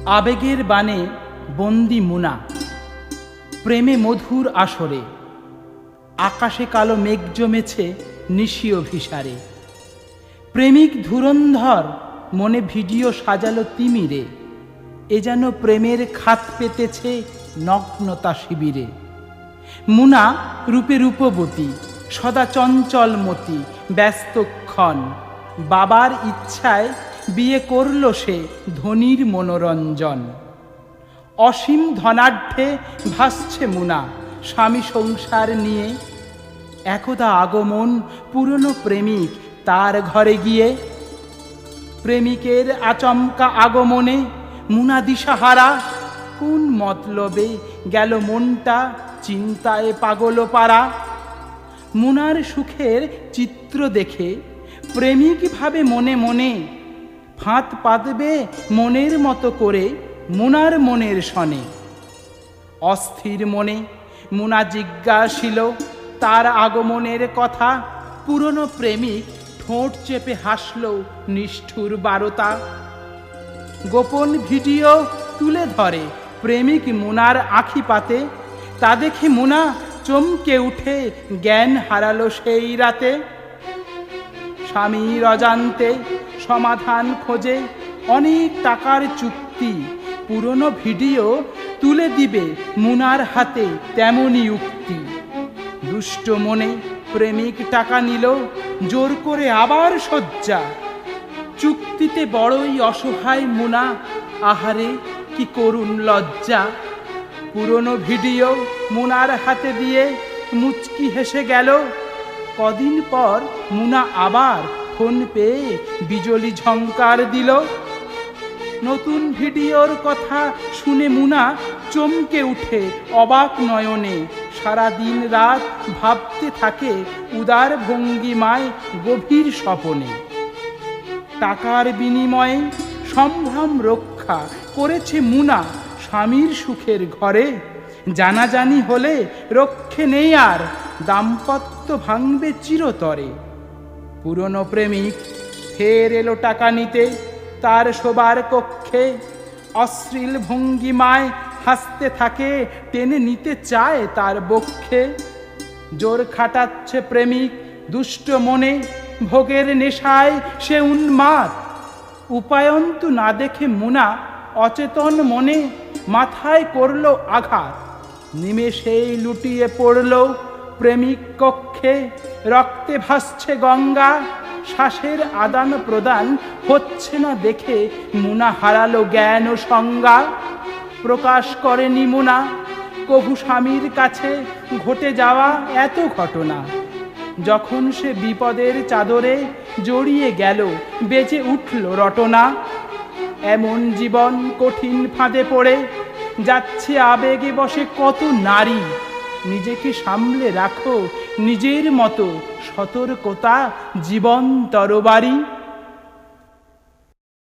আবেগের বানে বন্দি মুনা, প্রেমে মধুর আসরে। আকাশে কালো মেঘ জমেছে নিশীয় ভিসারে। প্রেমিক ধুরন্ধর মনে ভিডিও সাজালো তিমিরে। এ যেন প্রেমের খাত পেতেছে নগ্নতা শিবিরে। মুনা রূপে রূপবতী, সদা চঞ্চলমতি, ব্যস্তক্ষণ। বাবার ইচ্ছায় বিয়ে করল সে ধনীর মনোরঞ্জন। অসীম ধনাঢ্যে ভাসছে মুনা স্বামী সংসার নিয়ে। একদা আগমন পুরনো প্রেমিক তার ঘরে গিয়ে। প্রেমিকের আচমকা আগমনে মুনা দিশাহারা। কোন মতলবে গেল মনটা চিন্তায় পাগল পারা। মুনার সুখের চিত্র দেখে প্রেমিক ভাবে মনে মনে, ফাঁদ পাতবে মনের মতো করে মুনার মনের শনে। অস্থির মনে মুনা জিজ্ঞাসিল তার আগমনের কথা। পুরনো প্রেমিক ঠোঁট চেপে হাসল নিষ্ঠুর বারতা। গোপন ভিডিও তুলে ধরে প্রেমিক মুনার আঁখি পাতে। তা দেখে মুনা চমকে উঠে জ্ঞান হারালো সেই রাতে। স্বামীর অজান্তে সমাধান খোঁজে অনেক টাকার চুক্তি। পুরনো ভিডিও তুলে দিবে মুনার হাতে তেমনই উক্তি। দুষ্ট মনে প্রেমিক টাকা নিল জোর করে আবার শয্যা। চুক্তিতে বড়ই অসহায় মুনা, আহারে কি করুণ লজ্জা। পুরনো ভিডিও মুনার হাতে দিয়ে মুচকি হেসে গেল। কদিন পর মুনা আবার ফোন পেয়ে বিজলি ঝংকার দিল। নতুন ভিডিওর কথা শুনে মুনা চমকে উঠে অবাক নয়নে। সারা দিন রাত ভাবতে থাকে উদার ভঙ্গিমায় গভীর স্বপনে। টাকার বিনিময়ে সম্ভ্রম রক্ষা করেছে মুনা স্বামীর সুখের ঘরে। জানাজানি হলে রক্ষে নেই আর, দাম্পত্য ভাঙবে চিরতরে। পুরনো প্রেমিক ফের এলো টাকা নিতে তার শোবার কক্ষে। অশ্লীল ভঙ্গিমায় হাসতে থাকে, টেনে নিতে চায় তার বক্ষে। জোর খাটাচ্ছে প্রেমিক দুষ্ট মনে, ভোগের নেশায় সে উন্মাদ। উপায়ন্তু না দেখে মুনা অচেতন মনে মাথায় করল আঘাত। নিমেষেই লুটিয়ে পড়ল প্রেমিক কক্ষে। রক্তে ভাসছে গঙ্গা, শ্বাসের আদান প্রদান হচ্ছে না দেখে মুনা হারালো জ্ঞান ও সংজ্ঞা। প্রকাশ করেনি মুনা কভু স্বামীর কাছে ঘটে যাওয়া এত ঘটনা। যখন সে বিপদের চাদরে জড়িয়ে গেল বেজে উঠল রটনা। এমন জীবন কঠিন ফাঁদে পড়ে যাচ্ছে আবেগে বসে কত নারী। নিজেকে সামলে রাখো নিজের মতো, সতর্কতা জীবন তরবারি।